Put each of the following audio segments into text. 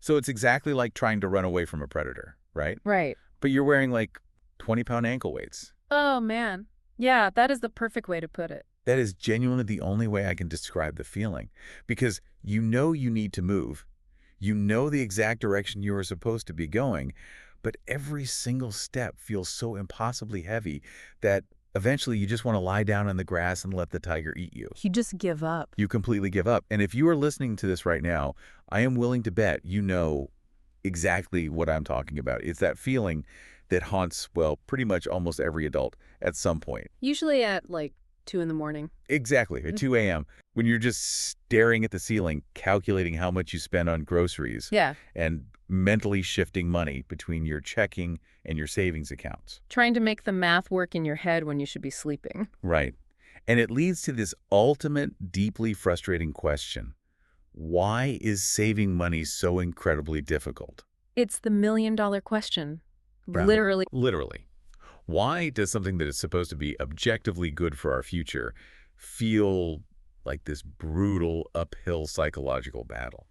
So it's exactly like trying to run away from a predator, right? Right. But you're wearing like 20-pound ankle weights. Oh, man. Yeah, that is the perfect way to put it. That is genuinely the only way I can describe the feeling. Because you know you need to move. You know the exact direction you are supposed to be going. But every single step feels so impossibly heavy that eventually you just want to lie down in the grass and let the tiger eat you. You just give up. You completely give up. And if you are listening to this right now, I am willing to bet you know exactly what I'm talking about. It's that feeling that haunts, well, pretty much almost every adult at some point. Usually at like 2 in the morning. Exactly, at 2 a.m., when you're just staring at the ceiling, calculating how much you spend on groceries. Yeah. And mentally shifting money between your checking and your savings accounts. Trying to make the math work in your head when you should be sleeping. Right. And it leads to this ultimate, deeply frustrating question. Why is saving money so incredibly difficult? It's the million-dollar question. Right. Literally. Literally. Why does something that is supposed to be objectively good for our future feel like this brutal uphill psychological battle?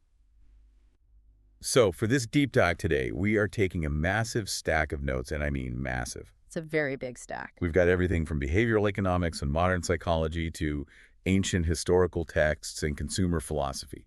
So for this deep dive today, we are taking a massive stack of notes, and I mean massive. It's a very big stack. We've got everything from behavioral economics and modern psychology to ancient historical texts and consumer philosophy.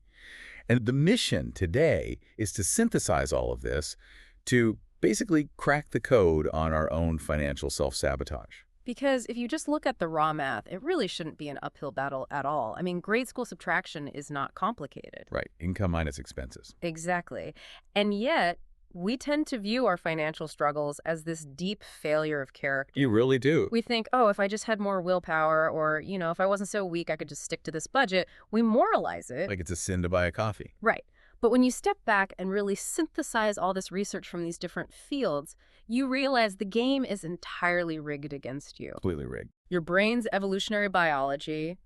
And the mission today is to synthesize all of this to basically crack the code on our own financial self-sabotage. Because if you just look at the raw math, it really shouldn't be an uphill battle at all. I mean, grade school subtraction is not complicated. Right. Income minus expenses. Exactly. And yet, we tend to view our financial struggles as this deep failure of character. You really do. We think, oh, if I just had more willpower or, if I wasn't so weak, I could just stick to this budget. We moralize it. Like it's a sin to buy a coffee. Right. But when you step back and really synthesize all this research from these different fields, you realize the game is entirely rigged against you. Completely rigged. Your brain's evolutionary biology,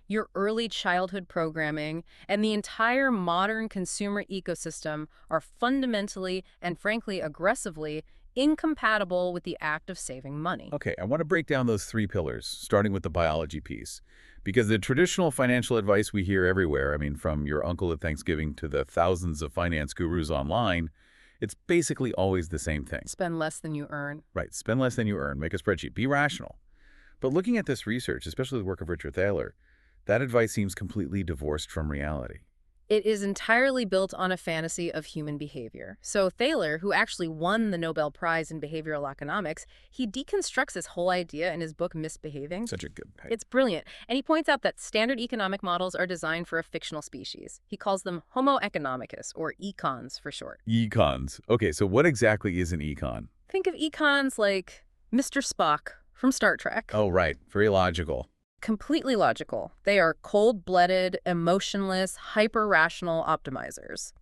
your early childhood programming, and the entire modern consumer ecosystem are fundamentally and frankly aggressively incompatible with the act of saving money. Okay, I want to break down those 3 pillars, starting with the biology piece. Because the traditional financial advice we hear everywhere, I mean, from your uncle at Thanksgiving to the thousands of finance gurus online, it's basically always the same thing. Spend less than you earn. Right, spend less than you earn, make a spreadsheet, be rational. But looking at this research, especially the work of Richard Thaler, that advice seems completely divorced from reality. It is entirely built on a fantasy of human behavior. So Thaler, who actually won the Nobel Prize in behavioral economics, he deconstructs this whole idea in his book Misbehaving. Such a good pick. It's brilliant. And he points out that standard economic models are designed for a fictional species. He calls them Homo economicus, or econs for short. Econs. Okay, so what exactly is an econ? Think of econs like Mr. Spock from Star Trek. Oh, right. Very logical. Completely logical. They are cold-blooded, emotionless, hyper-rational optimizers.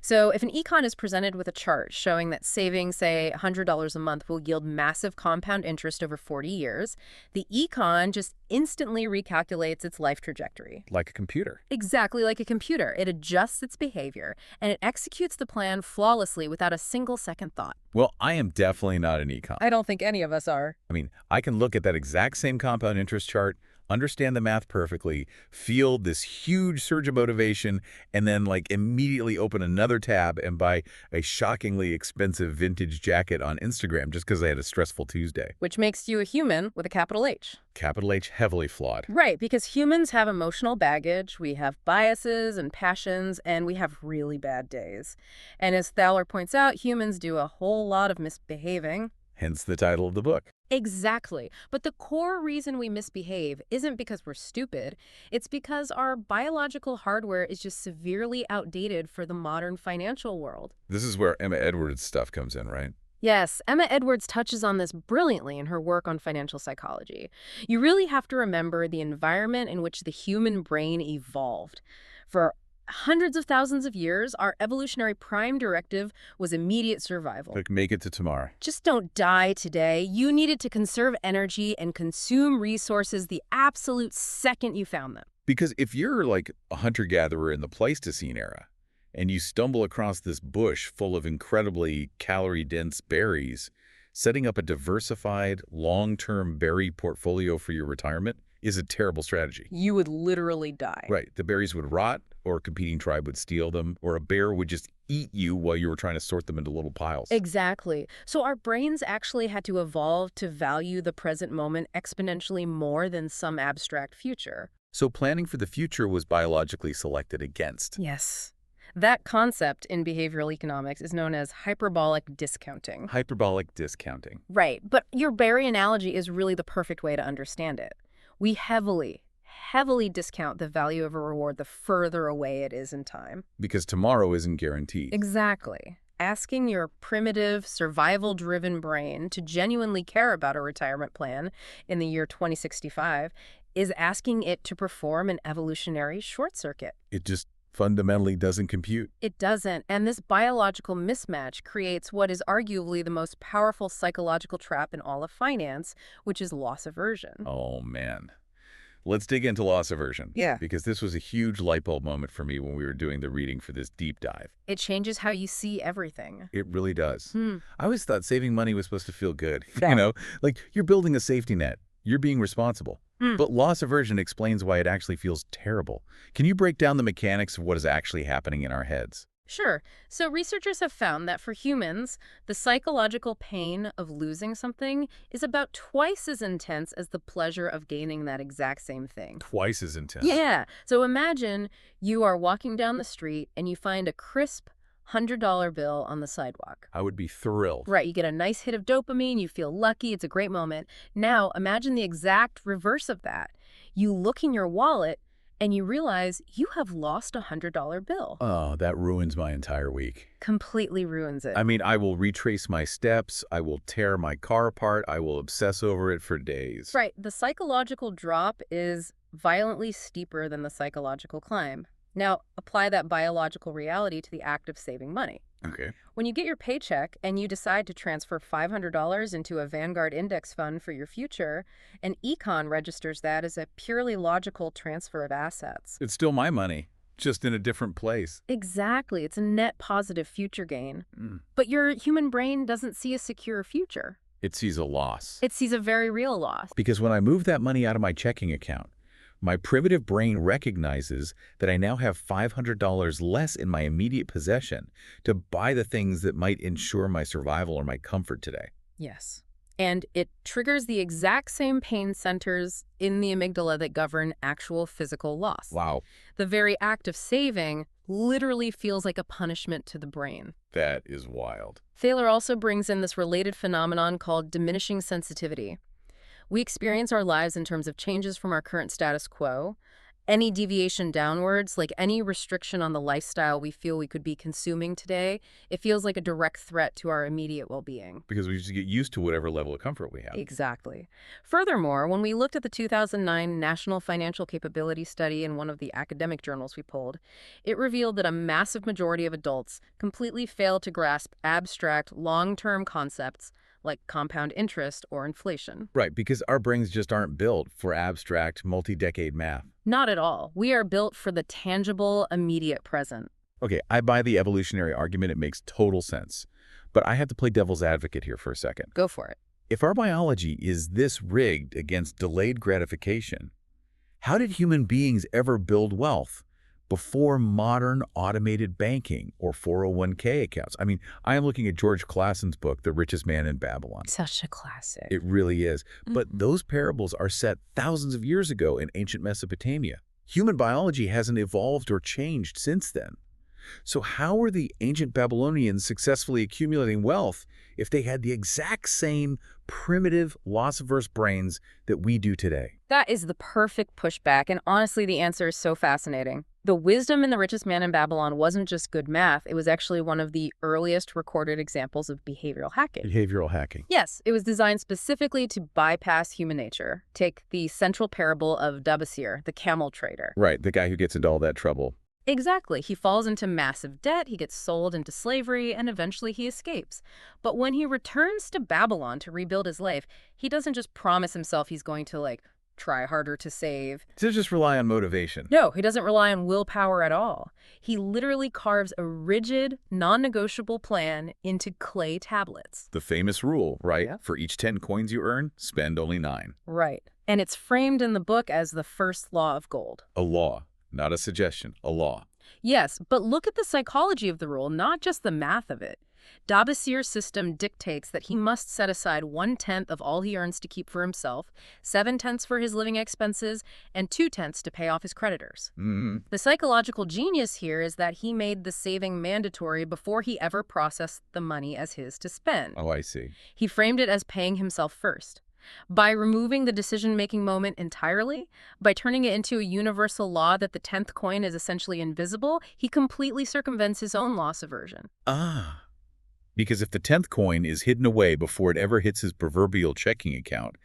So if an econ is presented with a chart showing that saving, say, $100 a month will yield massive compound interest over 40 years, the econ just instantly recalculates its life trajectory. Like a computer. Exactly like a computer. It adjusts its behavior, and it executes the plan flawlessly without a single second thought. Well, I am definitely not an econ. I don't think any of us are. I mean, I can look at that exact same compound interest chart, understand the math perfectly, feel this huge surge of motivation, and then like immediately open another tab and buy a shockingly expensive vintage jacket on Instagram just because I had a stressful Tuesday. Which makes you a human with a capital H. Capital H, heavily flawed. Right, because humans have emotional baggage, we have biases and passions, and we have really bad days. And as Thaler points out, humans do a whole lot of misbehaving. Hence the title of the book. Exactly. But the core reason we misbehave isn't because we're stupid. It's because our biological hardware is just severely outdated for the modern financial world. This is where Emma Edwards' stuff comes in, right? Yes, Emma Edwards touches on this brilliantly in her work on financial psychology. You really have to remember the environment in which the human brain evolved. For hundreds of thousands of years, our evolutionary prime directive was immediate survival. Like make it to tomorrow. Just don't die today. You needed to conserve energy and consume resources the absolute second you found them. Because if you're like a hunter-gatherer in the Pleistocene era, and you stumble across this bush full of incredibly calorie-dense berries, setting up a diversified, long-term berry portfolio for your retirement is a terrible strategy. You would literally die. Right. The berries would rot, or a competing tribe would steal them, or a bear would just eat you while you were trying to sort them into little piles. Exactly. So our brains actually had to evolve to value the present moment exponentially more than some abstract future. So planning for the future was biologically selected against. Yes. That concept in behavioral economics is known as hyperbolic discounting. Hyperbolic discounting. Right, but your berry analogy is really the perfect way to understand it. We heavily discount the value of a reward the further away it is in time. Because tomorrow isn't guaranteed. Exactly. Asking your primitive, survival-driven brain to genuinely care about a retirement plan in the year 2065 is asking it to perform an evolutionary short circuit. It just fundamentally doesn't compute. It doesn't, and this biological mismatch creates what is arguably the most powerful psychological trap in all of finance, which is loss aversion. Oh, man. Let's dig into loss aversion. Yeah. Because this was a huge light bulb moment for me when we were doing the reading for this deep dive. It changes how you see everything. It really does. I always thought saving money was supposed to feel good. Yeah. You know, like you're building a safety net. You're being responsible. But loss aversion explains why it actually feels terrible. Can you break down the mechanics of what is actually happening in our heads? Sure. So researchers have found that for humans, the psychological pain of losing something is about twice as intense as the pleasure of gaining that exact same thing. Twice as intense. Yeah. So imagine you are walking down the street and you find a crisp $100 bill on the sidewalk. I would be thrilled. Right. You get a nice hit of dopamine. You feel lucky. It's a great moment. Now, imagine the exact reverse of that. You look in your wallet and you realize you have lost a $100 bill. Oh, that ruins my entire week. Completely ruins it. I mean, I will retrace my steps. I will tear my car apart. I will obsess over it for days. Right. The psychological drop is violently steeper than the psychological climb. Now, apply that biological reality to the act of saving money. Okay. When you get your paycheck and you decide to transfer $500 into a Vanguard index fund for your future, an econ registers that as a purely logical transfer of assets. It's still my money, just in a different place. Exactly. It's a net positive future gain. But your human brain doesn't see a secure future. It sees a loss. It sees a very real loss. Because when I move that money out of my checking account, my primitive brain recognizes that I now have $500 less in my immediate possession to buy the things that might ensure my survival or my comfort today. Yes. And it triggers the exact same pain centers in the amygdala that govern actual physical loss. Wow. The very act of saving literally feels like a punishment to the brain. That is wild. Thaler also brings in this related phenomenon called diminishing sensitivity. We experience our lives in terms of changes from our current status quo. Any deviation downwards, like any restriction on the lifestyle we feel we could be consuming today, it feels like a direct threat to our immediate well-being. Because we just get used to whatever level of comfort we have. Exactly. Furthermore, when we looked at the 2009 National Financial Capability Study in one of the academic journals we pulled, it revealed that a massive majority of adults completely fail to grasp abstract, long-term concepts like compound interest or inflation. Right, because our brains just aren't built for abstract, multi-decade math. Not at all. We are built for the tangible, immediate present. Okay, I buy the evolutionary argument. It makes total sense. But I have to play devil's advocate here for a second. Go for it. If our biology is this rigged against delayed gratification, how did human beings ever build wealth before modern automated banking or 401k accounts? I mean, I am looking at George Clason's book, The Richest Man in Babylon. Such a classic. It really is. But those parables are set thousands of years ago in ancient Mesopotamia. Human biology hasn't evolved or changed since then. So how were the ancient Babylonians successfully accumulating wealth if they had the exact same primitive, loss-averse brains that we do today? That is the perfect pushback, and honestly, the answer is so fascinating. The wisdom in The Richest Man in Babylon wasn't just good math, it was actually one of the earliest recorded examples of behavioral hacking. Behavioral hacking. Yes, it was designed specifically to bypass human nature. Take the central parable of Dabasir, the camel trader. Right, the guy who gets into all that trouble. Exactly. He falls into massive debt, he gets sold into slavery, and eventually he escapes. But when he returns to Babylon to rebuild his life, he doesn't just promise himself he's going to, try harder to save. To just rely on motivation. No, he doesn't rely on willpower at all. He literally carves a rigid, non-negotiable plan into clay tablets. The famous rule, right? Yeah. For each 10 coins you earn, spend only 9. Right. And it's framed in the book as the first law of gold. A law. Not a suggestion, a law. Yes, but look at the psychology of the rule, not just the math of it. Dabassir's system dictates that he must set aside 1/10 of all he earns to keep for himself, 7/10 for his living expenses, and 2/10 to pay off his creditors. Mm. The psychological genius here is that he made the saving mandatory before he ever processed the money as his to spend. Oh, I see. He framed it as paying himself first. By removing the decision-making moment entirely, by turning it into a universal law that the 10th coin is essentially invisible, he completely circumvents his own loss aversion. Ah. Because if the 10th coin is hidden away before it ever hits his proverbial checking account,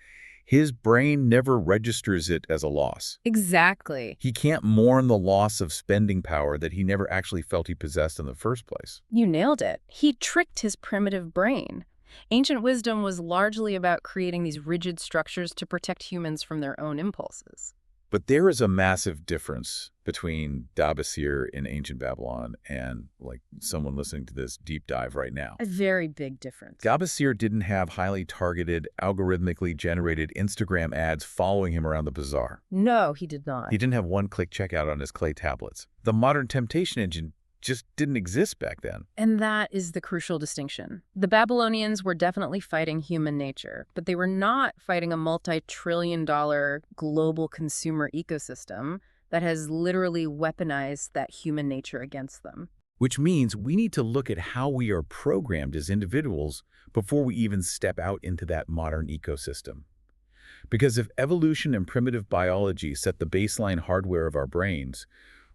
his brain never registers it as a loss. Exactly. He can't mourn the loss of spending power that he never actually felt he possessed in the first place. You nailed it. He tricked his primitive brain. Ancient wisdom was largely about creating these rigid structures to protect humans from their own impulses. But there is a massive difference between Dabassir in ancient Babylon and, like, someone listening to this deep dive right now. A very big difference. Dabassir didn't have highly targeted, algorithmically generated Instagram ads following him around the bazaar. No, he did not. He didn't have one-click checkout on his clay tablets. The modern temptation engine just didn't exist back then. And that is the crucial distinction. The Babylonians were definitely fighting human nature, but they were not fighting a multi-trillion-dollar global consumer ecosystem that has literally weaponized that human nature against them. Which means we need to look at how we are programmed as individuals before we even step out into that modern ecosystem. Because if evolution and primitive biology set the baseline hardware of our brains,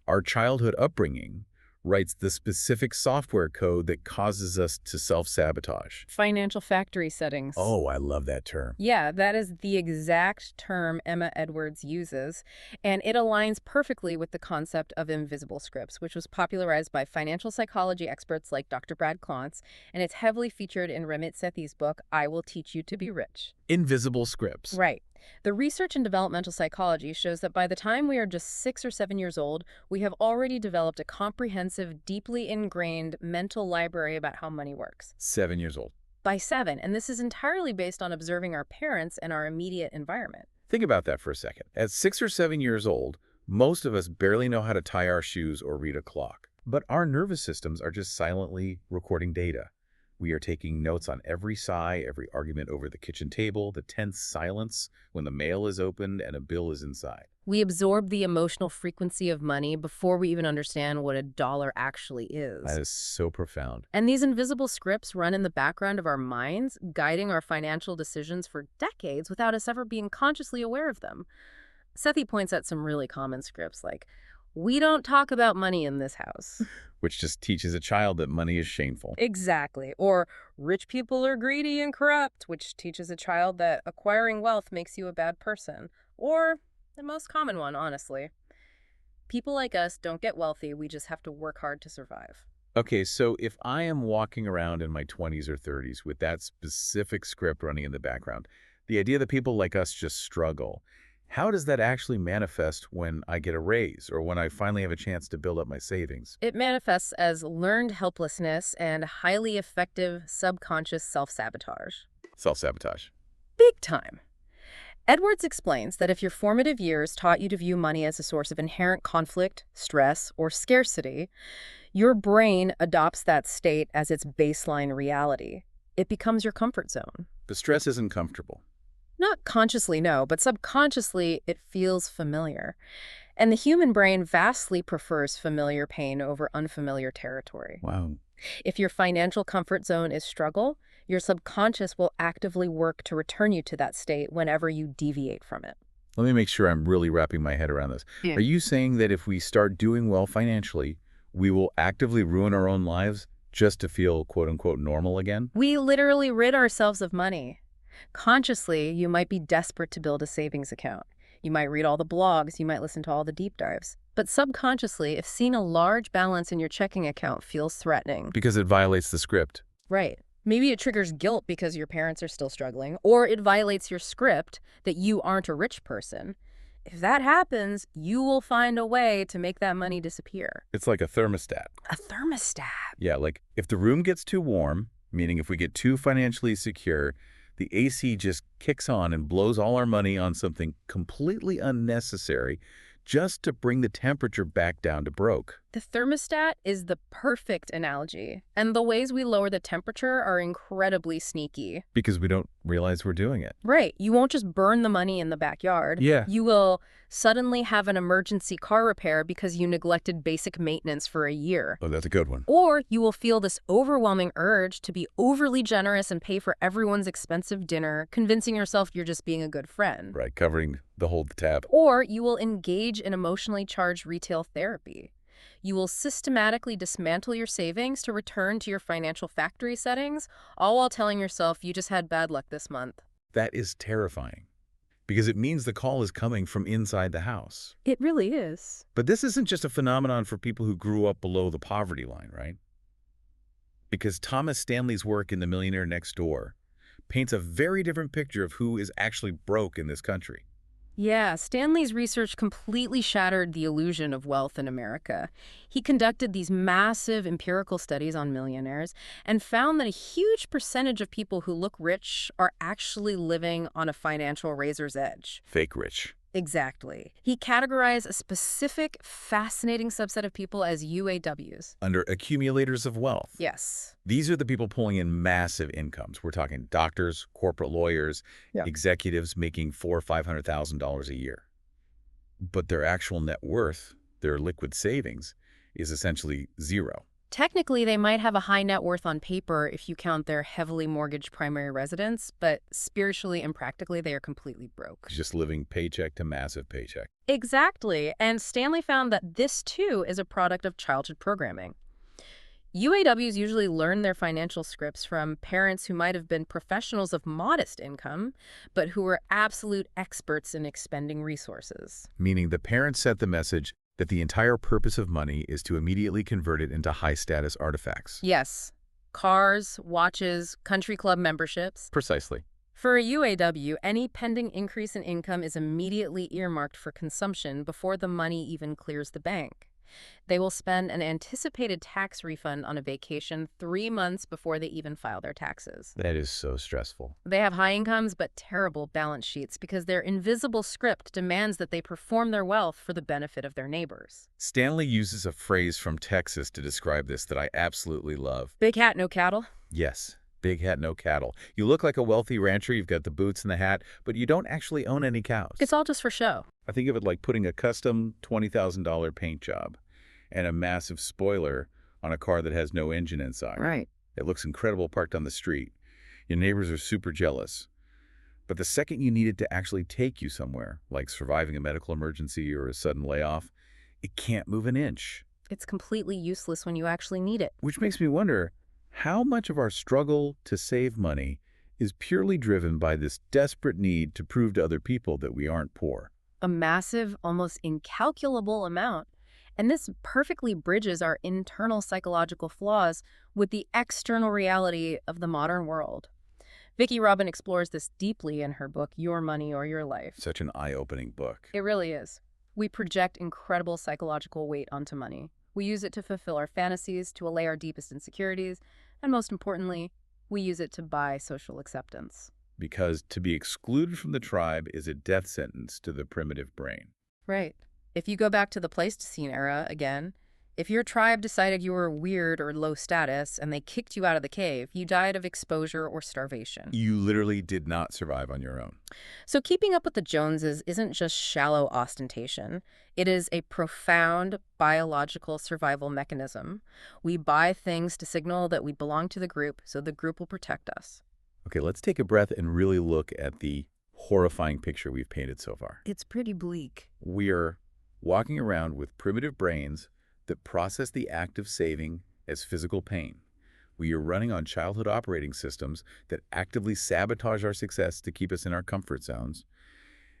our childhood upbringing writes the specific software code that causes us to self-sabotage. Financial factory settings. Oh, I love that term. Yeah, that is the exact term Emma Edwards uses, and it aligns perfectly with the concept of invisible scripts, which was popularized by financial psychology experts like Dr. Brad Klontz, and it's heavily featured in Ramit Sethi's book, I Will Teach You to Be Rich. Invisible scripts. Right. The research in developmental psychology shows that by the time we are just 6 or 7 years old, we have already developed a comprehensive, deeply ingrained mental library about how money works. 7 years old. By 7, and this is entirely based on observing our parents and our immediate environment. Think about that for a second. At 6 or 7 years old, most of us barely know how to tie our shoes or read a clock. But our nervous systems are just silently recording data. We are taking notes on every sigh, every argument over the kitchen table, the tense silence when the mail is opened and a bill is inside. We absorb the emotional frequency of money before we even understand what a dollar actually is. That is so profound. And these invisible scripts run in the background of our minds, guiding our financial decisions for decades without us ever being consciously aware of them. Sethi points out some really common scripts like, we don't talk about money in this house. Which just teaches a child that money is shameful. Exactly. Or rich people are greedy and corrupt, which teaches a child that acquiring wealth makes you a bad person. Or the most common one, honestly, people like us don't get wealthy, we just have to work hard to survive. Okay, so if I am walking around in my 20s or 30s with that specific script running in the background, the idea that people like us just struggle, how does that actually manifest when I get a raise or when I finally have a chance to build up my savings? It manifests as learned helplessness and highly effective subconscious self-sabotage. Self-sabotage. Big time. Edwards explains that if your formative years taught you to view money as a source of inherent conflict, stress, or scarcity, your brain adopts that state as its baseline reality. It becomes your comfort zone. The stress isn't comfortable. Not consciously, no, but subconsciously it feels familiar. And the human brain vastly prefers familiar pain over unfamiliar territory. Wow. If your financial comfort zone is struggle, your subconscious will actively work to return you to that state whenever you deviate from it. Let me make sure I'm really wrapping my head around this. Yeah. Are you saying that if we start doing well financially, we will actively ruin our own lives just to feel quote-unquote normal again? We literally rid ourselves of money. Consciously, you might be desperate to build a savings account. You might read all the blogs, you might listen to all the deep dives. But subconsciously, if seeing a large balance in your checking account feels threatening. Because it violates the script. Right. Maybe it triggers guilt because your parents are still struggling, or it violates your script that you aren't a rich person. If that happens, you will find a way to make that money disappear. It's like a thermostat. A thermostat. Yeah, like if the room gets too warm, meaning if we get too financially secure, the AC just kicks on and blows all our money on something completely unnecessary just to bring the temperature back down to broke. The thermostat is the perfect analogy, and the ways we lower the temperature are incredibly sneaky. Because we don't realize we're doing it. Right. You won't just burn the money in the backyard. Yeah. You will suddenly have an emergency car repair because you neglected basic maintenance for a year. Oh, that's a good one. Or you will feel this overwhelming urge to be overly generous and pay for everyone's expensive dinner, convincing yourself you're just being a good friend. Right, covering the whole tab. Or you will engage in emotionally charged retail therapy. You will systematically dismantle your savings to return to your financial factory settings, all while telling yourself you just had bad luck this month. That is terrifying, because it means the call is coming from inside the house. It really is. But this isn't just a phenomenon for people who grew up below the poverty line, right? Because Thomas Stanley's work in The Millionaire Next Door paints a very different picture of who is actually broke in this country. Yeah, Stanley's research completely shattered the illusion of wealth in America. He conducted these massive empirical studies on millionaires and found that a huge percentage of people who look rich are actually living on a financial razor's edge. Fake rich. Exactly. He categorized a specific, fascinating subset of people as UAWs. Under-accumulators of wealth. Yes. These are the people pulling in massive incomes. We're talking doctors, corporate lawyers, executives making $400,000 or $500,000 a year. But their actual net worth, their liquid savings, is essentially zero. Technically, they might have a high net worth on paper if you count their heavily mortgaged primary residence, but spiritually and practically, they are completely broke. Just living paycheck to massive paycheck. Exactly. And Stanley found that this, too, is a product of childhood programming. UAWs usually learn their financial scripts from parents who might have been professionals of modest income, but who were absolute experts in expending resources. Meaning the parents set the message that the entire purpose of money is to immediately convert it into high-status artifacts. Yes. Cars, watches, country club memberships. Precisely. For a UAW, any pending increase in income is immediately earmarked for consumption before the money even clears the bank. They will spend an anticipated tax refund on a vacation 3 months before they even file their taxes. That is so stressful. They have high incomes but terrible balance sheets because their invisible script demands that they perform their wealth for the benefit of their neighbors. Stanley uses a phrase from Texas to describe this that I absolutely love. Big hat, no cattle? Yes. Big hat, no cattle. You look like a wealthy rancher, you've got the boots and the hat, but you don't actually own any cows. It's all just for show. I think of it like putting a custom $20,000 paint job and a massive spoiler on a car that has no engine inside. Right. It looks incredible parked on the street. Your neighbors are super jealous. But the second you need it to actually take you somewhere, like surviving a medical emergency or a sudden layoff, it can't move an inch. It's completely useless when you actually need it. Which makes me wonder, how much of our struggle to save money is purely driven by this desperate need to prove to other people that we aren't poor? A massive, almost incalculable amount. And this perfectly bridges our internal psychological flaws with the external reality of the modern world. Vicki Robin explores this deeply in her book, Your Money or Your Life. Such an eye-opening book. It really is. We project incredible psychological weight onto money. We use it to fulfill our fantasies, to allay our deepest insecurities, and most importantly, we use it to buy social acceptance. Because to be excluded from the tribe is a death sentence to the primitive brain. Right. If you go back to the Pleistocene era again, if your tribe decided you were weird or low status and they kicked you out of the cave, you died of exposure or starvation. You literally did not survive on your own. So keeping up with the Joneses isn't just shallow ostentation. It is a profound biological survival mechanism. We buy things to signal that we belong to the group so the group will protect us. Okay, let's take a breath and really look at the horrifying picture we've painted so far. It's pretty bleak. We're walking around with primitive brains that process the act of saving as physical pain. We are running on childhood operating systems that actively sabotage our success to keep us in our comfort zones.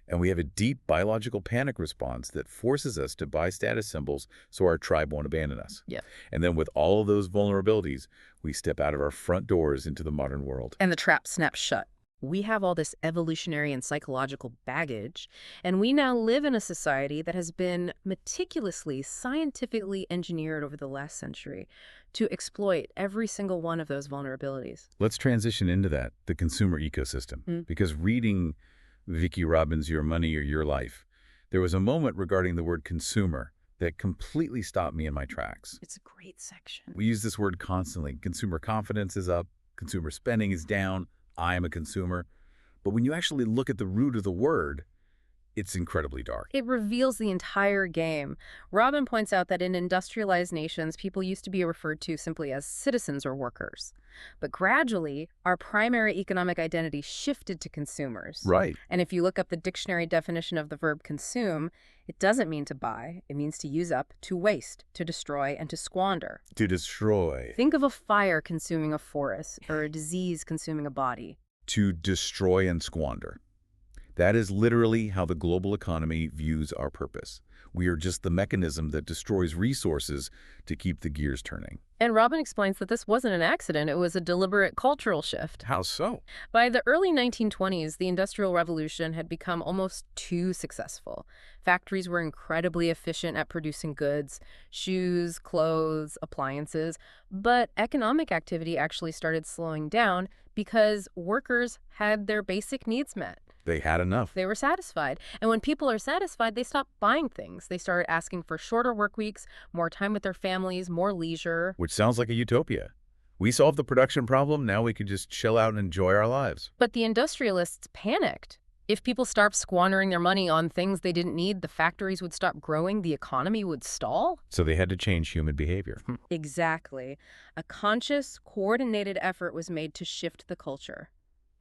And we have a deep biological panic response that forces us to buy status symbols so our tribe won't abandon us. Yeah. And then with all of those vulnerabilities, we step out of our front doors into the modern world. And the trap snaps shut. We have all this evolutionary and psychological baggage, and we now live in a society that has been meticulously, scientifically engineered over the last century to exploit every single one of those vulnerabilities. Let's transition into that, the consumer ecosystem. Because reading Vicki Robin's Your Money or Your Life, there was a moment regarding the word consumer that completely stopped me in my tracks. It's a great section. We use this word constantly. Consumer confidence is up, consumer spending is down, I am a consumer. But when you actually look at the root of the word, it's incredibly dark. It reveals the entire game. Robin points out that in industrialized nations, people used to be referred to simply as citizens or workers. But gradually, our primary economic identity shifted to consumers. Right. And if you look up the dictionary definition of the verb consume, it doesn't mean to buy. It means to use up, to waste, to destroy, and to squander. To destroy. Think of a fire consuming a forest or a disease consuming a body. To destroy and squander. That is literally how the global economy views our purpose. We are just the mechanism that destroys resources to keep the gears turning. And Robin explains that this wasn't an accident. It was a deliberate cultural shift. How so? By the early 1920s, the Industrial Revolution had become almost too successful. Factories were incredibly efficient at producing goods, shoes, clothes, appliances. But economic activity actually started slowing down because workers had their basic needs met. They had enough. They were satisfied. And when people are satisfied, they stop buying things. They started asking for shorter work weeks, more time with their families, more leisure. Which sounds like a utopia. We solved the production problem, now we could just chill out and enjoy our lives. But the industrialists panicked. If people stopped squandering their money on things they didn't need, the factories would stop growing, the economy would stall. So they had to change human behavior. Exactly. A conscious, coordinated effort was made to shift the culture.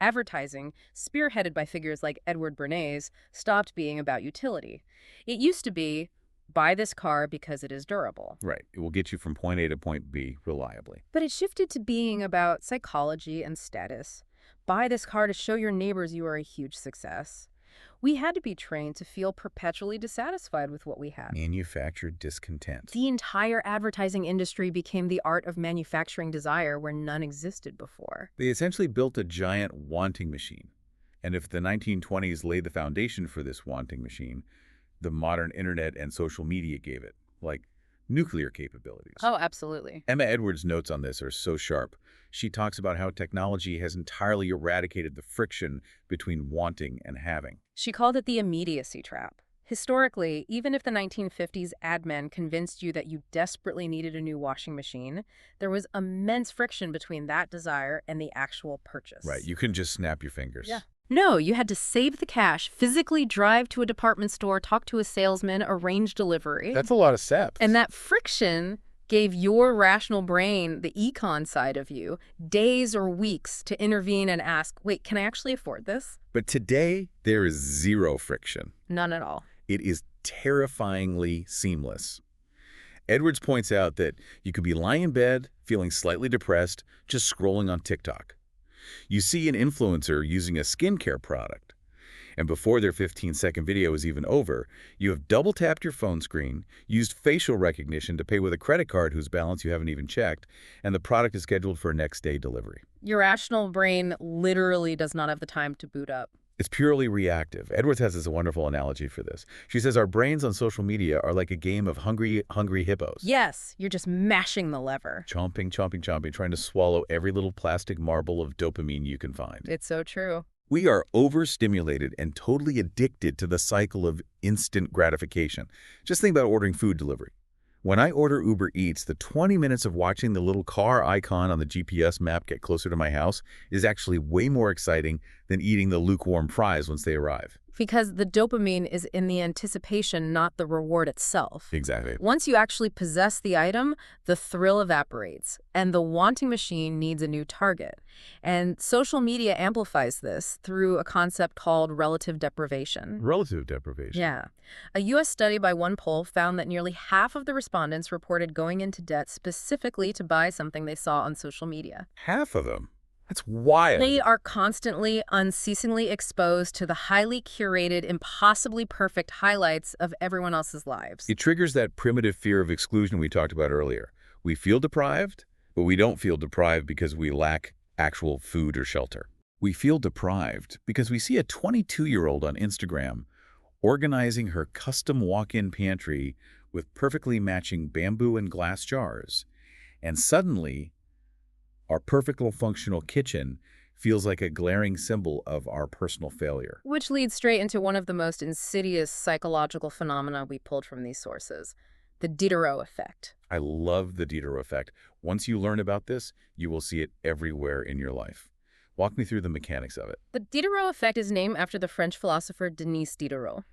Advertising, spearheaded by figures like Edward Bernays, stopped being about utility. It used to be, buy this car because it is durable. Right. It will get you from point A to point B reliably. But it shifted to being about psychology and status. Buy this car to show your neighbors you are a huge success. We had to be trained to feel perpetually dissatisfied with what we had. Manufactured discontent. The entire advertising industry became the art of manufacturing desire where none existed before. They essentially built a giant wanting machine. And if the 1920s laid the foundation for this wanting machine, the modern internet and social media gave it, like nuclear capabilities. Oh, absolutely. Emma Edwards' notes on this are so sharp. She talks about how technology has entirely eradicated the friction between wanting and having. She called it the immediacy trap. Historically, even if the 1950s ad men convinced you that you desperately needed a new washing machine, there was immense friction between that desire and the actual purchase. Right, you couldn't just snap your fingers. Yeah. No, you had to save the cash, physically drive to a department store, talk to a salesman, arrange delivery. That's a lot of steps. And that friction gave your rational brain, the econ side of you, days or weeks to intervene and ask, wait, can I actually afford this? But today, there is zero friction. None at all. It is terrifyingly seamless. Edwards points out that you could be lying in bed, feeling slightly depressed, just scrolling on TikTok. You see an influencer using a skincare product, and before their 15-second video is even over, you have double-tapped your phone screen, used facial recognition to pay with a credit card whose balance you haven't even checked, and the product is scheduled for next-day delivery. Your rational brain literally does not have the time to boot up. It's purely reactive. Edwards has this wonderful analogy for this. She says our brains on social media are like a game of hungry-hungry-hippos. Yes, you're just mashing the lever. Chomping, chomping, chomping, trying to swallow every little plastic marble of dopamine you can find. It's so true. We are overstimulated and totally addicted to the cycle of instant gratification. Just think about ordering food delivery. When I order Uber Eats, the 20 minutes of watching the little car icon on the GPS map get closer to my house is actually way more exciting than eating the lukewarm fries once they arrive. Because the dopamine is in the anticipation, not the reward itself. Exactly. Once you actually possess the item, the thrill evaporates, and the wanting machine needs a new target. And social media amplifies this through a concept called relative deprivation. Relative deprivation. Yeah. A U.S. study by one poll found that nearly half of the respondents reported going into debt specifically to buy something they saw on social media. Half of them? That's wild. They are constantly, unceasingly exposed to the highly curated, impossibly perfect highlights of everyone else's lives. It triggers that primitive fear of exclusion we talked about earlier. We feel deprived, but we don't feel deprived because we lack actual food or shelter. We feel deprived because we see a 22-year-old on Instagram organizing her custom walk-in pantry with perfectly matching bamboo and glass jars. And suddenly, our perfectly functional kitchen feels like a glaring symbol of our personal failure. Which leads straight into one of the most insidious psychological phenomena we pulled from these sources, the Diderot effect. I love the Diderot effect. Once you learn about this, you will see it everywhere in your life. Walk me through the mechanics of it. The Diderot effect is named after the French philosopher Denis Diderot.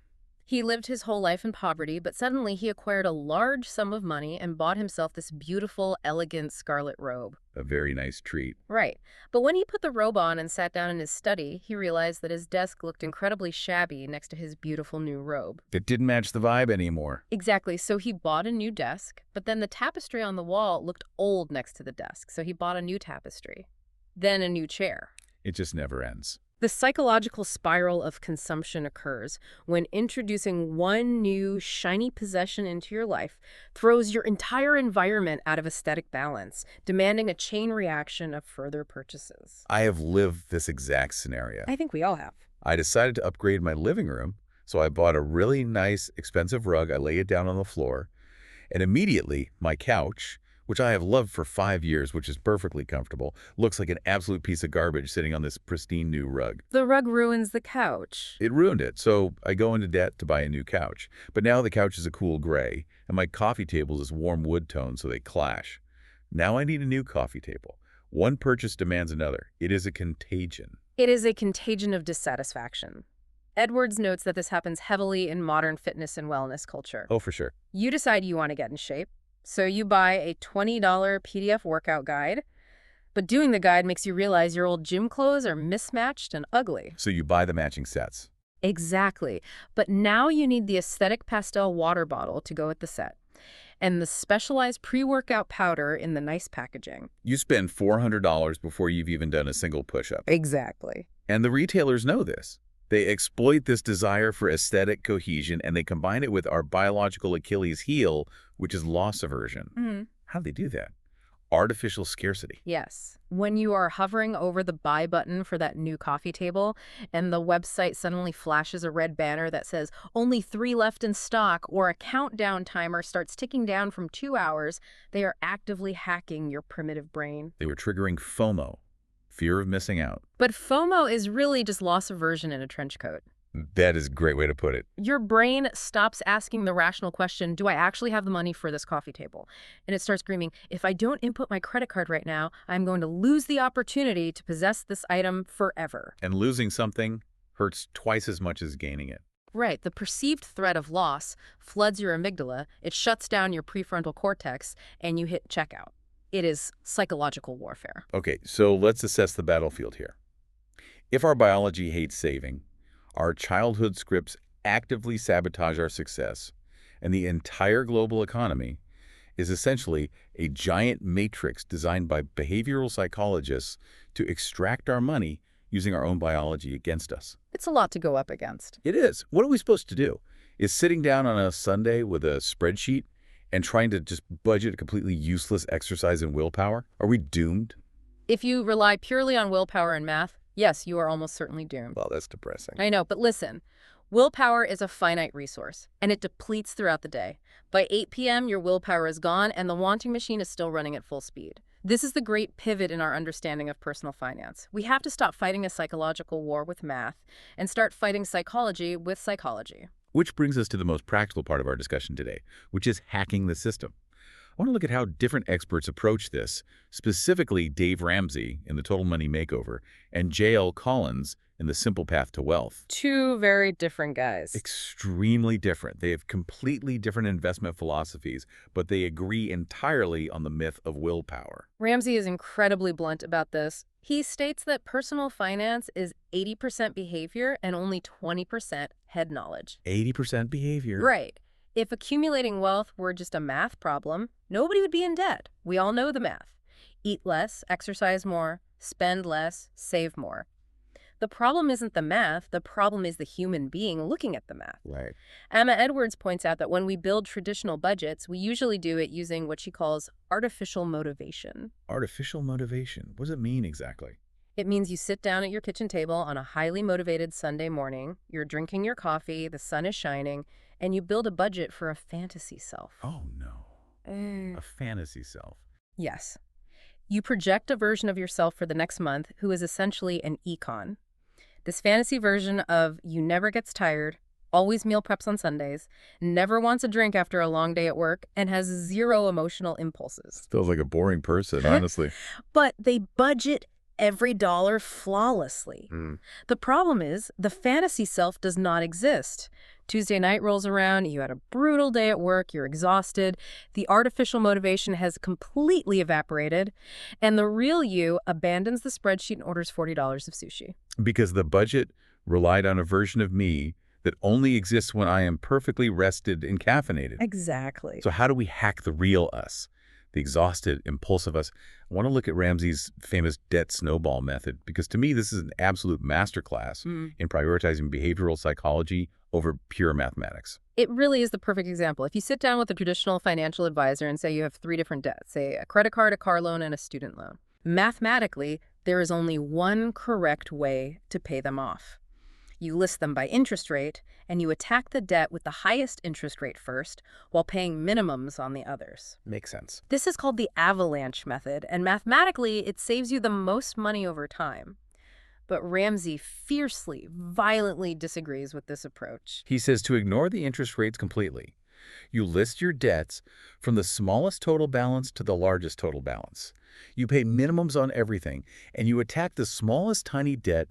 He lived his whole life in poverty, but suddenly he acquired a large sum of money and bought himself this beautiful, elegant scarlet robe. A very nice treat. Right. But when he put the robe on and sat down in his study, he realized that his desk looked incredibly shabby next to his beautiful new robe. It didn't match the vibe anymore. Exactly. So he bought a new desk, but then the tapestry on the wall looked old next to the desk, so he bought a new tapestry. Then a new chair. It just never ends. The psychological spiral of consumption occurs when introducing one new, shiny possession into your life throws your entire environment out of aesthetic balance, demanding a chain reaction of further purchases. I have lived this exact scenario. I think we all have. I decided to upgrade my living room, so I bought a really nice, expensive rug. I lay it down on the floor, and immediately my couch, which I have loved for 5 years, which is perfectly comfortable, looks like an absolute piece of garbage sitting on this pristine new rug. The rug ruins the couch. It ruined it, so I go into debt to buy a new couch. But now the couch is a cool gray, and my coffee table is warm wood tone, so they clash. Now I need a new coffee table. One purchase demands another. It is a contagion. It is a contagion of dissatisfaction. Edwards notes that this happens heavily in modern fitness and wellness culture. Oh, for sure. You decide you want to get in shape, so you buy a $20 PDF workout guide, but doing the guide makes you realize your old gym clothes are mismatched and ugly. So you buy the matching sets. Exactly. But now you need the aesthetic pastel water bottle to go with the set, and the specialized pre-workout powder in the nice packaging. You spend $400 before you've even done a single push-up. Exactly. And the retailers know this. They exploit this desire for aesthetic cohesion, and they combine it with our biological Achilles heel, which is loss aversion. How do they do that? Artificial scarcity. Yes. When you are hovering over the buy button for that new coffee table and the website suddenly flashes a red banner that says only 3 left in stock, or a countdown timer starts ticking down from 2 hours, they are actively hacking your primitive brain. They were triggering FOMO, fear of missing out. But FOMO is really just loss aversion in a trench coat. That is a great way to put it. Your brain stops asking the rational question, do I actually have the money for this coffee table? And it starts screaming, if I don't input my credit card right now, I'm going to lose the opportunity to possess this item forever. And losing something hurts twice as much as gaining it. Right. The perceived threat of loss floods your amygdala, it shuts down your prefrontal cortex, and you hit checkout. It is psychological warfare. Okay, so let's assess the battlefield here. If our biology hates saving, our childhood scripts actively sabotage our success, and the entire global economy is essentially a giant matrix designed by behavioral psychologists to extract our money using our own biology against us. It's a lot to go up against. It is. What are we supposed to do? Is sitting down on a Sunday with a spreadsheet and trying to just budget a completely useless exercise in willpower? Are we doomed? If you rely purely on willpower and math, yes, you are almost certainly doomed. Well, that's depressing. I know, but listen. Willpower is a finite resource, and it depletes throughout the day. By 8 p.m., your willpower is gone, and the wanting machine is still running at full speed. This is the great pivot in our understanding of personal finance. We have to stop fighting a psychological war with math and start fighting psychology with psychology. Which brings us to the most practical part of our discussion today, which is hacking the system. I want to look at how different experts approach this, specifically Dave Ramsey in The Total Money Makeover and J.L. Collins in The Simple Path to Wealth. Two very different guys. Extremely different. They have completely different investment philosophies, but they agree entirely on the myth of willpower. Ramsey is incredibly blunt about this. He states that personal finance is 80% behavior and only 20% head knowledge. 80% behavior. Right. If accumulating wealth were just a math problem, nobody would be in debt. We all know the math. Eat less, exercise more, spend less, save more. The problem isn't the math, the problem is the human being looking at the math. Right. Emma Edwards points out that when we build traditional budgets, we usually do it using what she calls artificial motivation. Artificial motivation. What does it mean exactly? It means you sit down at your kitchen table on a highly motivated Sunday morning, you're drinking your coffee, the sun is shining, and you build a budget for a fantasy self. Oh, no. A fantasy self. Yes. You project a version of yourself for the next month who is essentially an econ. This fantasy version of you never gets tired, always meal preps on Sundays, never wants a drink after a long day at work, and has zero emotional impulses. Feels like a boring person, honestly. But they budget every dollar flawlessly. The problem is the fantasy self does not exist. Tuesday night rolls around, you had a brutal day at work, you're exhausted, the artificial motivation has completely evaporated, and the real you abandons the spreadsheet and orders $40 of sushi. Because the budget relied on a version of me that only exists when I am perfectly rested and caffeinated. Exactly. So how do we hack the real us? The exhausted, impulsive us. I want to look at Ramsey's famous debt snowball method, because to me this is an absolute masterclass in prioritizing behavioral psychology over pure mathematics. It really is the perfect example. If you sit down with a traditional financial advisor and say you have 3 different debts, say a credit card, a car loan, and a student loan, mathematically, there is only one correct way to pay them off. You list them by interest rate, and you attack the debt with the highest interest rate first, while paying minimums on the others. Makes sense. This is called the avalanche method, and mathematically, it saves you the most money over time. But Ramsey fiercely, violently disagrees with this approach. He says to ignore the interest rates completely. You list your debts from the smallest total balance to the largest total balance. You pay minimums on everything, and you attack the smallest tiny debt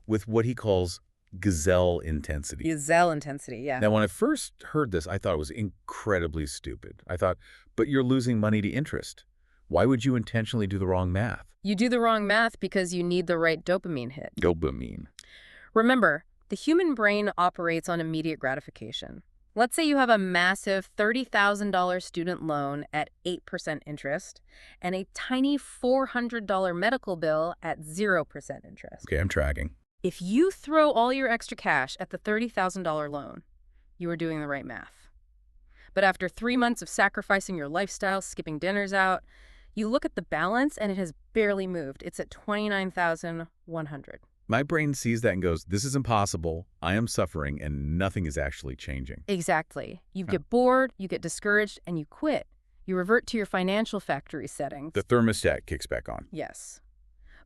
with what he calls gazelle intensity. Gazelle intensity, yeah. Now, when I first heard this, I thought it was incredibly stupid. I thought, but you're losing money to interest. Why would you intentionally do the wrong math? You do the wrong math because you need the right dopamine hit. Dopamine. Remember, the human brain operates on immediate gratification. Let's say you have a massive $30,000 student loan at 8% interest and a tiny $400 medical bill at 0% interest. Okay, I'm tracking. If you throw all your extra cash at the $30,000 loan, you are doing the right math. But after 3 months of sacrificing your lifestyle, skipping dinners out, you look at the balance and it has barely moved. It's at $29,100. My brain sees that and goes, this is impossible, I am suffering, and nothing is actually changing. Exactly. You get bored, you get discouraged, and you quit. You revert to your financial factory settings. The thermostat kicks back on. Yes.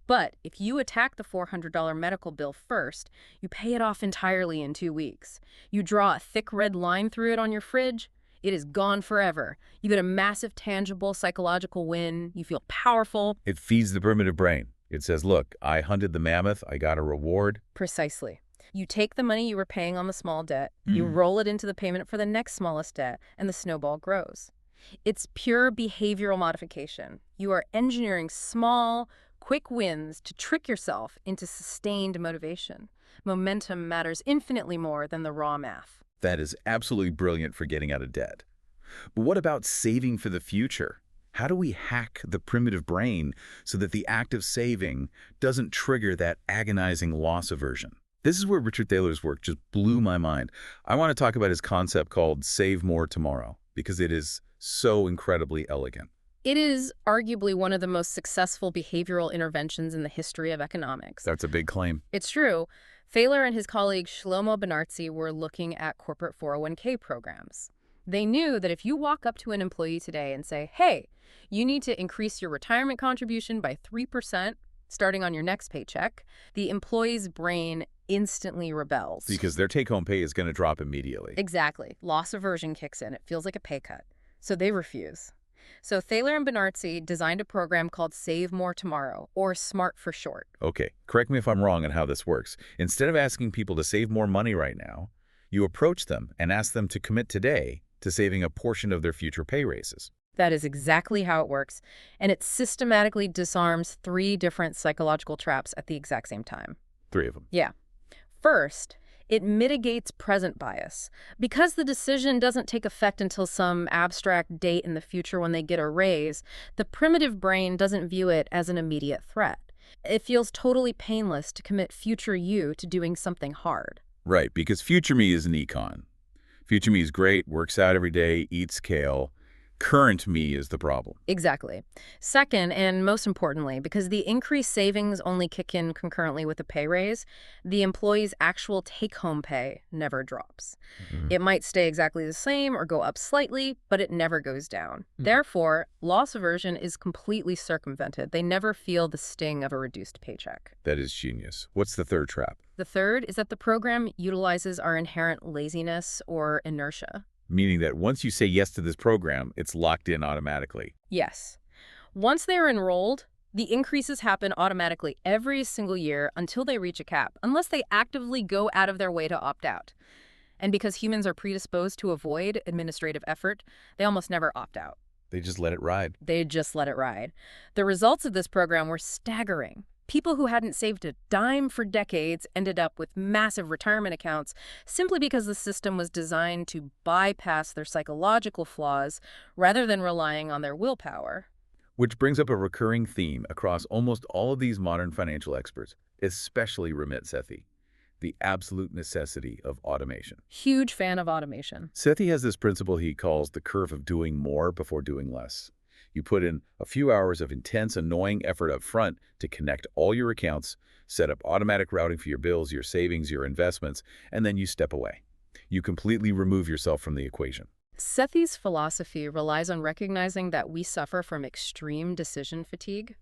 But if you attack the $400 medical bill first, you pay it off entirely in 2 weeks. You draw a thick red line through it on your fridge, it is gone forever. You get a massive, tangible, psychological win. You feel powerful. It feeds the primitive brain. It says, look, I hunted the mammoth, I got a reward. Precisely. You take the money you were paying on the small debt, you roll it into the payment for the next smallest debt, and the snowball grows. It's pure behavioral modification. You are engineering small, quick wins to trick yourself into sustained motivation. Momentum matters infinitely more than the raw math. That is absolutely brilliant for getting out of debt. But what about saving for the future? How do we hack the primitive brain so that the act of saving doesn't trigger that agonizing loss aversion? This is where Richard Thaler's work just blew my mind. I want to talk about his concept called Save More Tomorrow, because it is so incredibly elegant. It is arguably one of the most successful behavioral interventions in the history of economics. That's a big claim. It's true. Thaler and his colleague Shlomo Benartzi were looking at corporate 401k programs. They knew that if you walk up to an employee today and say, hey, you need to increase your retirement contribution by 3% starting on your next paycheck, the employee's brain instantly rebels. Because their take-home pay is going to drop immediately. Exactly. Loss aversion kicks in. It feels like a pay cut. So they refuse. So Thaler and Benartzi designed a program called Save More Tomorrow, or SMART for short. Okay, correct me if I'm wrong on how this works. Instead of asking people to save more money right now, you approach them and ask them to commit today to saving a portion of their future pay raises. That is exactly how it works, and it systematically disarms 3 different psychological traps at the exact same time. 3 of them. Yeah. First, it mitigates present bias. Because the decision doesn't take effect until some abstract date in the future when they get a raise, the primitive brain doesn't view it as an immediate threat. It feels totally painless to commit future you to doing something hard. Right, because future me is an econ. Future me is great, works out every day, eats kale. Current me is the problem. Exactly. Second, and most importantly, because the increased savings only kick in concurrently with a pay raise, the employee's actual take-home pay never drops. Mhm. It might stay exactly the same or go up slightly, but it never goes down. Therefore, loss aversion is completely circumvented. They never feel the sting of a reduced paycheck. That is genius. What's the third trap? The third is that the program utilizes our inherent laziness or inertia. Meaning that once you say yes to this program, it's locked in automatically. Yes. Once they are enrolled, the increases happen automatically every single year until they reach a cap, unless they actively go out of their way to opt out. And because humans are predisposed to avoid administrative effort, they almost never opt out. They just let it ride. They just let it ride. The results of this program were staggering. People who hadn't saved a dime for decades ended up with massive retirement accounts simply because the system was designed to bypass their psychological flaws rather than relying on their willpower. Which brings up a recurring theme across almost all of these modern financial experts, especially Ramit Sethi, the absolute necessity of automation. Huge fan of automation. Sethi has this principle he calls the curve of doing more before doing less. You put in a few hours of intense, annoying effort up front to connect all your accounts, set up automatic routing for your bills, your savings, your investments, and then you step away. You completely remove yourself from the equation. Sethi's philosophy relies on recognizing that we suffer from extreme decision fatigue.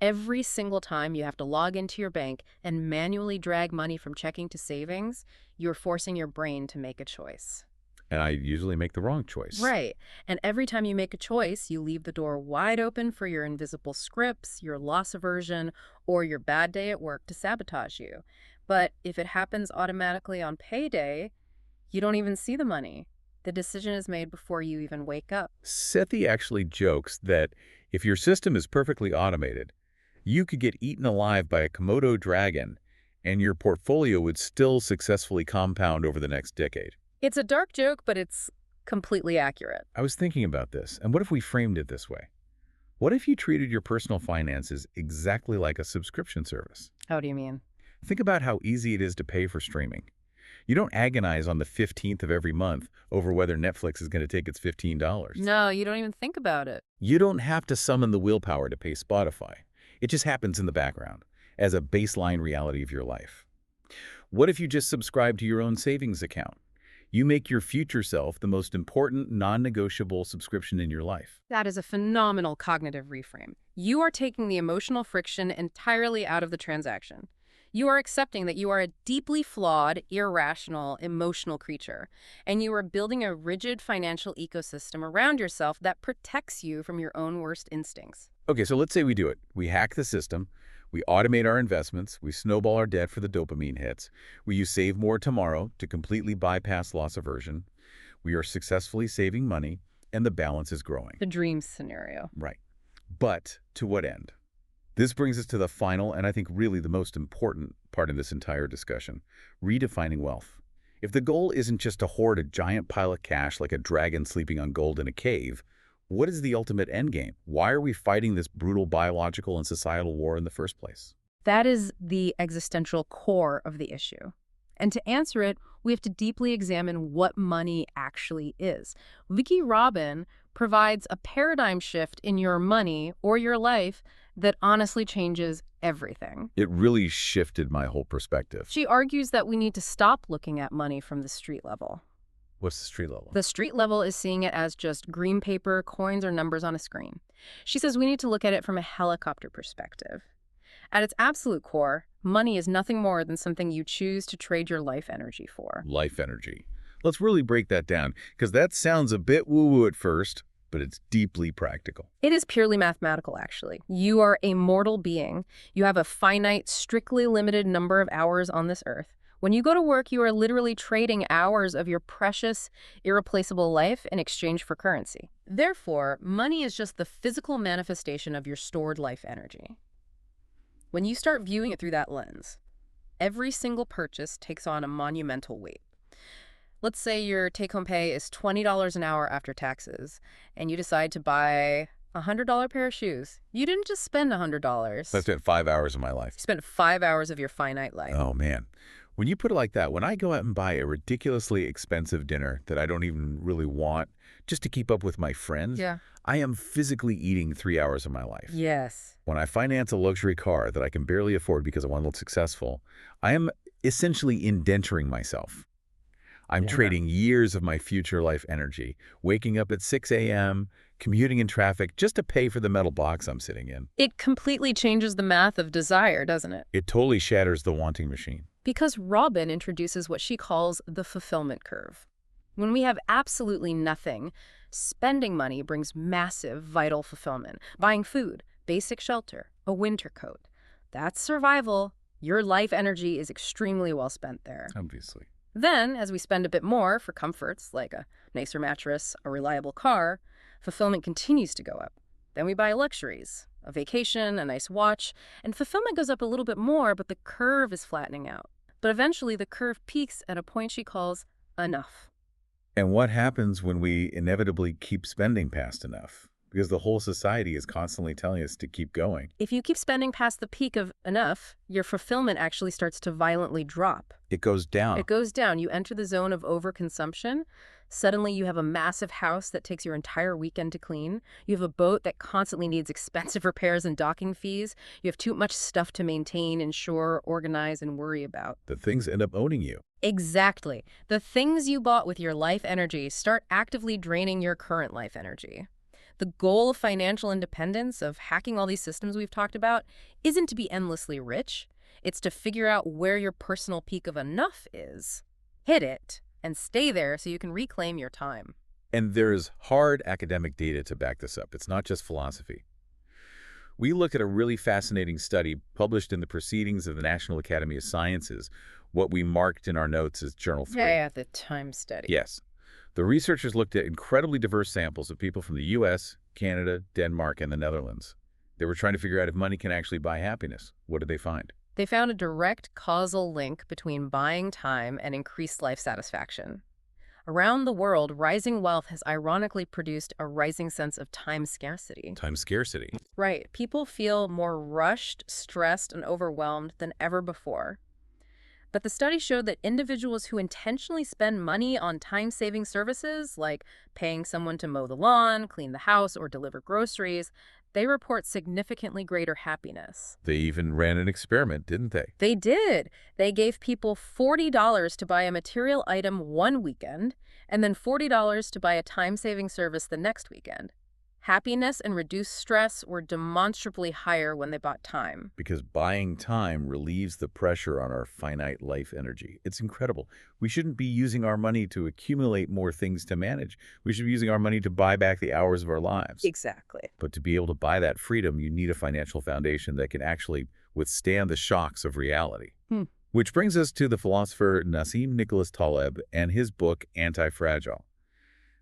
Every single time you have to log into your bank and manually drag money from checking to savings, you're forcing your brain to make a choice. And I usually make the wrong choice. Right. And every time you make a choice, you leave the door wide open for your invisible scripts, your loss aversion, or your bad day at work to sabotage you. But if it happens automatically on payday, you don't even see the money. The decision is made before you even wake up. Sethi actually jokes that if your system is perfectly automated, you could get eaten alive by a Komodo dragon and your portfolio would still successfully compound over the next decade. It's a dark joke, but it's completely accurate. I was thinking about this, and what if we framed it this way? What if you treated your personal finances exactly like a subscription service? How do you mean? Think about how easy it is to pay for streaming. You don't agonize on the 15th of every month over whether Netflix is going to take its $15. No, you don't even think about it. You don't have to summon the willpower to pay Spotify. It just happens in the background as a baseline reality of your life. What if you just subscribe to your own savings account? You make your future self the most important, non-negotiable subscription in your life. That is a phenomenal cognitive reframe. You are taking the emotional friction entirely out of the transaction. You are accepting that you are a deeply flawed, irrational, emotional creature, and you are building a rigid financial ecosystem around yourself that protects you from your own worst instincts. Okay, so let's say we do it. We hack the system. We automate our investments. We snowball our debt for the dopamine hits. We use Save More Tomorrow to completely bypass loss aversion. We are successfully saving money, and the balance is growing. The dream scenario. Right. But to what end? This brings us to the final, and I think really the most important part of this entire discussion, redefining wealth. If the goal isn't just to hoard a giant pile of cash like a dragon sleeping on gold in a cave, what is the ultimate endgame? Why are we fighting this brutal biological and societal war in the first place? That is the existential core of the issue. And to answer it, we have to deeply examine what money actually is. Vicki Robin provides a paradigm shift in your money or your life that honestly changes everything. It really shifted my whole perspective. She argues that we need to stop looking at money from the street level. What's the street level? The street level is seeing it as just green paper, coins, or numbers on a screen. She says we need to look at it from a helicopter perspective. At its absolute core, money is nothing more than something you choose to trade your life energy for. Life energy. Let's really break that down, because that sounds a bit woo-woo at first, but it's deeply practical. It is purely mathematical, actually. You are a mortal being. You have a finite, strictly limited number of hours on this earth. When you go to work, you are literally trading hours of your precious, irreplaceable life in exchange for currency. Therefore, money is just the physical manifestation of your stored life energy. When you start viewing it through that lens, every single purchase takes on a monumental weight. Let's say your take-home pay is $20 an hour after taxes, and you decide to buy a $100 pair of shoes. You didn't just spend $100. I spent 5 hours of my life. You spent 5 hours of your finite life. Oh, man. When you put it like that, when I go out and buy a ridiculously expensive dinner that I don't even really want just to keep up with my friends, Yeah. I am physically eating 3 hours of my life. Yes. When I finance a luxury car that I can barely afford because I want to look successful, I am essentially indenturing myself. I'm Yeah. trading years of my future life energy, waking up at 6 a.m., commuting in traffic just to pay for the metal box I'm sitting in. It completely changes the math of desire, doesn't it? It totally shatters the wanting machine. Because Robin introduces what she calls the fulfillment curve. When we have absolutely nothing, spending money brings massive vital fulfillment. Buying food, basic shelter, a winter coat. That's survival. Your life energy is extremely well spent there. Obviously. Then, as we spend a bit more for comforts like a nicer mattress, a reliable car, fulfillment continues to go up. Then we buy luxuries, a vacation, a nice watch, and fulfillment goes up a little bit more, but the curve is flattening out. But eventually the curve peaks at a point she calls enough. And what happens when we inevitably keep spending past enough? Because the whole society is constantly telling us to keep going. If you keep spending past the peak of enough, your fulfillment actually starts to violently drop. It goes down. It goes down. You enter the zone of overconsumption. Suddenly you have a massive house that takes your entire weekend to clean. You have a boat that constantly needs expensive repairs and docking fees. You have too much stuff to maintain, insure, organize, and worry about. The things end up owning you. Exactly. The things you bought with your life energy start actively draining your current life energy. The goal of financial independence, of hacking all these systems we've talked about, isn't to be endlessly rich. It's to figure out where your personal peak of enough is, hit it, and stay there so you can reclaim your time. And there's hard academic data to back this up. It's not just philosophy. We looked at a really fascinating study published in the Proceedings of the National Academy of Sciences, what we marked in our notes as Journal 3. Yeah, the time study. Yes. The researchers looked at incredibly diverse samples of people from the U.S., Canada, Denmark, and the Netherlands. They were trying to figure out if money can actually buy happiness. What did they find? They found a direct causal link between buying time and increased life satisfaction. Around the world, rising wealth has ironically produced a rising sense of time scarcity. Time scarcity. Right. People feel more rushed, stressed, and overwhelmed than ever before. But the study showed that individuals who intentionally spend money on time-saving services, like paying someone to mow the lawn, clean the house, or deliver groceries, they report significantly greater happiness. They even ran an experiment, didn't they? They did. They gave people $40 to buy a material item one weekend, and then $40 to buy a time-saving service the next weekend. Happiness and reduced stress were demonstrably higher when they bought time. Because buying time relieves the pressure on our finite life energy. It's incredible. We shouldn't be using our money to accumulate more things to manage. We should be using our money to buy back the hours of our lives. Exactly. But to be able to buy that freedom, you need a financial foundation that can actually withstand the shocks of reality. Which brings us to the philosopher Nassim Nicholas Taleb and his book, Anti-Fragile.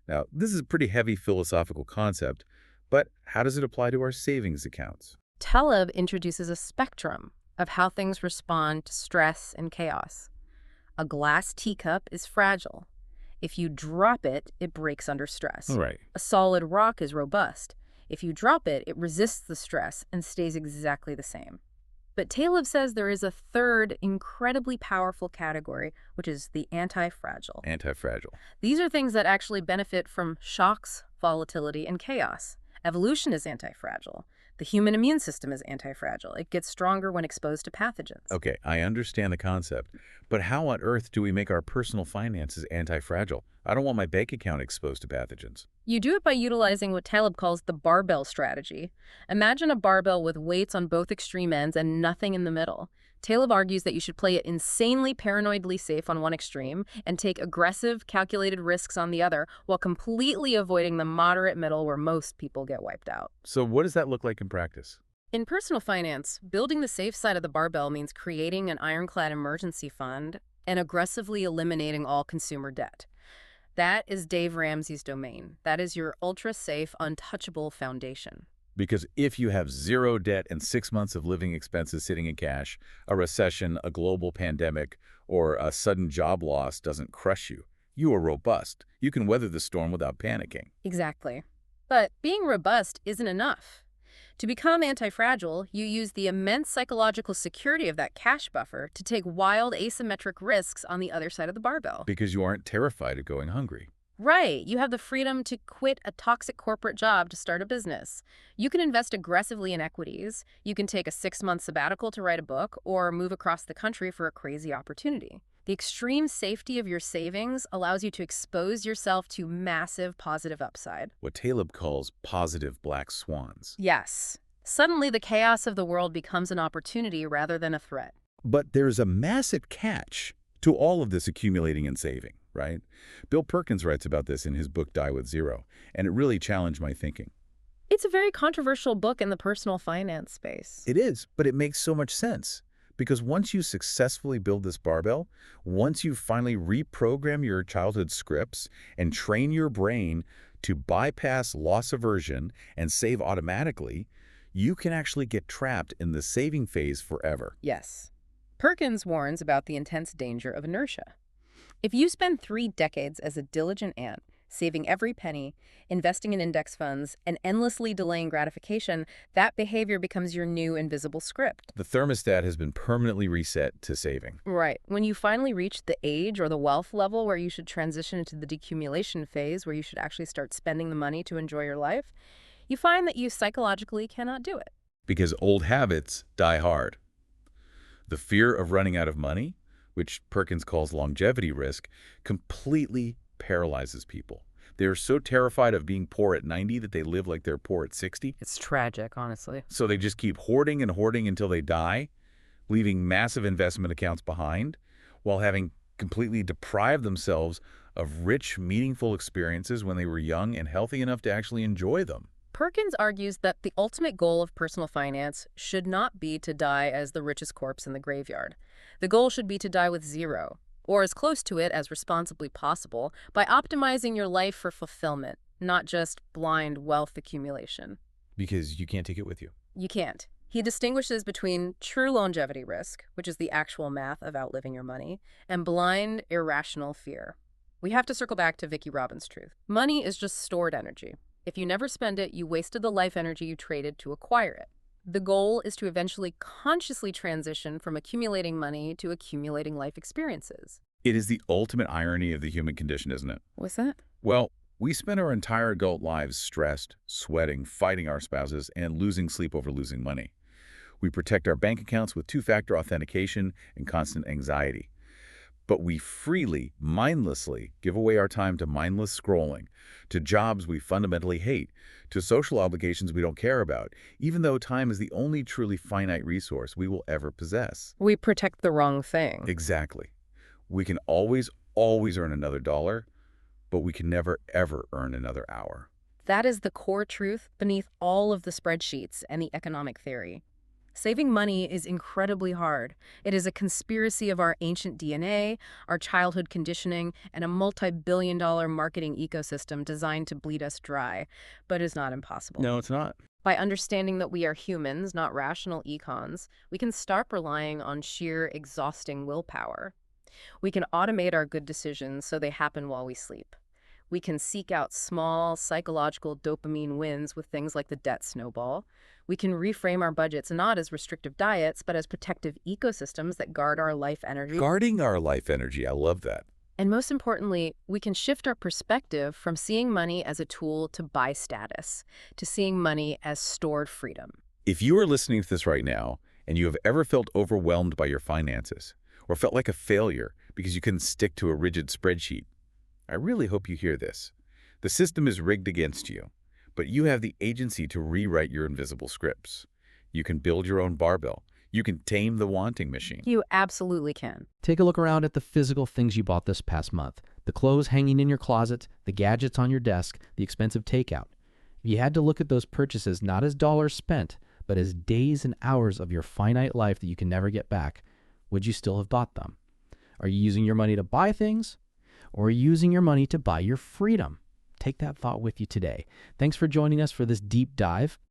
Now, this is a pretty heavy philosophical concept, but how does it apply to our savings accounts? Taleb introduces a spectrum of how things respond to stress and chaos. A glass teacup is fragile. If you drop it, it breaks under stress. Right. A solid rock is robust. If you drop it, it resists the stress and stays exactly the same. But Taleb says there is a third incredibly powerful category, which is the anti-fragile. Anti-fragile. These are things that actually benefit from shocks, volatility, and chaos. Evolution is anti-fragile. The human immune system is anti-fragile. It gets stronger when exposed to pathogens. Okay, I understand the concept, but how on earth do we make our personal finances anti-fragile? I don't want my bank account exposed to pathogens. You do it by utilizing what Taleb calls the barbell strategy. Imagine a barbell with weights on both extreme ends and nothing in the middle. Taleb argues that you should play it insanely paranoidly safe on one extreme and take aggressive, calculated risks on the other, while completely avoiding the moderate middle where most people get wiped out. So what does that look like in practice? In personal finance, building the safe side of the barbell means creating an ironclad emergency fund and aggressively eliminating all consumer debt. That is Dave Ramsey's domain. That is your ultra-safe, untouchable foundation. Because if you have zero debt and 6 months of living expenses sitting in cash, a recession, a global pandemic, or a sudden job loss doesn't crush you. You are robust. You can weather the storm without panicking. Exactly. But being robust isn't enough. To become anti-fragile, you use the immense psychological security of that cash buffer to take wild asymmetric risks on the other side of the barbell. Because you aren't terrified of going hungry. Right. You have the freedom to quit a toxic corporate job to start a business. You can invest aggressively in equities. You can take a 6-month sabbatical to write a book or move across the country for a crazy opportunity. The extreme safety of your savings allows you to expose yourself to massive positive upside. What Taleb calls positive black swans. Yes. Suddenly, the chaos of the world becomes an opportunity rather than a threat. But there's a massive catch to all of this accumulating and saving, right? Bill Perkins writes about this in his book Die with Zero, and it really challenged my thinking. It's a very controversial book in the personal finance space. It is, but it makes so much sense. Because once you successfully build this barbell, once you finally reprogram your childhood scripts and train your brain to bypass loss aversion and save automatically, you can actually get trapped in the saving phase forever. Yes. Perkins warns about the intense danger of inertia. If you spend 3 decades as a diligent ant, saving every penny, investing in index funds, and endlessly delaying gratification, that behavior becomes your new invisible script. The thermostat has been permanently reset to saving. Right. When you finally reach the age or the wealth level where you should transition into the decumulation phase, where you should actually start spending the money to enjoy your life, you find that you psychologically cannot do it. Because old habits die hard. The fear of running out of money, which Perkins calls longevity risk, completely paralyzes people. They are so terrified of being poor at 90 that they live like they're poor at 60. It's tragic, honestly. So they just keep hoarding and hoarding until they die, leaving massive investment accounts behind, while having completely deprived themselves of rich, meaningful experiences when they were young and healthy enough to actually enjoy them. Perkins argues that the ultimate goal of personal finance should not be to die as the richest corpse in the graveyard. The goal should be to die with zero, or as close to it as responsibly possible, by optimizing your life for fulfillment, not just blind wealth accumulation. Because you can't take it with you. You can't. He distinguishes between true longevity risk, which is the actual math of outliving your money, and blind, irrational fear. We have to circle back to Vicki Robbins' truth. Money is just stored energy. If you never spend it, you wasted the life energy you traded to acquire it. The goal is to eventually consciously transition from accumulating money to accumulating life experiences. It is the ultimate irony of the human condition, isn't it? What's that? Well, we spend our entire adult lives stressed, sweating, fighting our spouses, and losing sleep over losing money. We protect our bank accounts with two-factor authentication and constant anxiety. But we freely, mindlessly give away our time to mindless scrolling, to jobs we fundamentally hate, to social obligations we don't care about, even though time is the only truly finite resource we will ever possess. We protect the wrong thing. Exactly. We can always earn another dollar, but we can never, ever earn another hour. That is the core truth beneath all of the spreadsheets and the economic theory. Saving money is incredibly hard. It is a conspiracy of our ancient DNA, our childhood conditioning, and a multi-billion-dollar marketing ecosystem designed to bleed us dry, but is not impossible. No, it's not. By understanding that we are humans, not rational econs, we can stop relying on sheer, exhausting willpower. We can automate our good decisions so they happen while we sleep. We can seek out small, psychological dopamine wins with things like the debt snowball. We can reframe our budgets not as restrictive diets, but as protective ecosystems that guard our life energy. Guarding our life energy, I love that. And most importantly, we can shift our perspective from seeing money as a tool to buy status, to seeing money as stored freedom. If you are listening to this right now, and you have ever felt overwhelmed by your finances, or felt like a failure because you couldn't stick to a rigid spreadsheet, I really hope you hear this. The system is rigged against you, but you have the agency to rewrite your invisible scripts. You can build your own barbell. You can tame the wanting machine. You absolutely can. Take a look around at the physical things you bought this past month. The clothes hanging in your closet, the gadgets on your desk, the expensive takeout. If you had to look at those purchases not as dollars spent, but as days and hours of your finite life that you can never get back, would you still have bought them? Are you using your money to buy things? Or are you using your money to buy your freedom? Take that thought with you today. Thanks for joining us for this deep dive.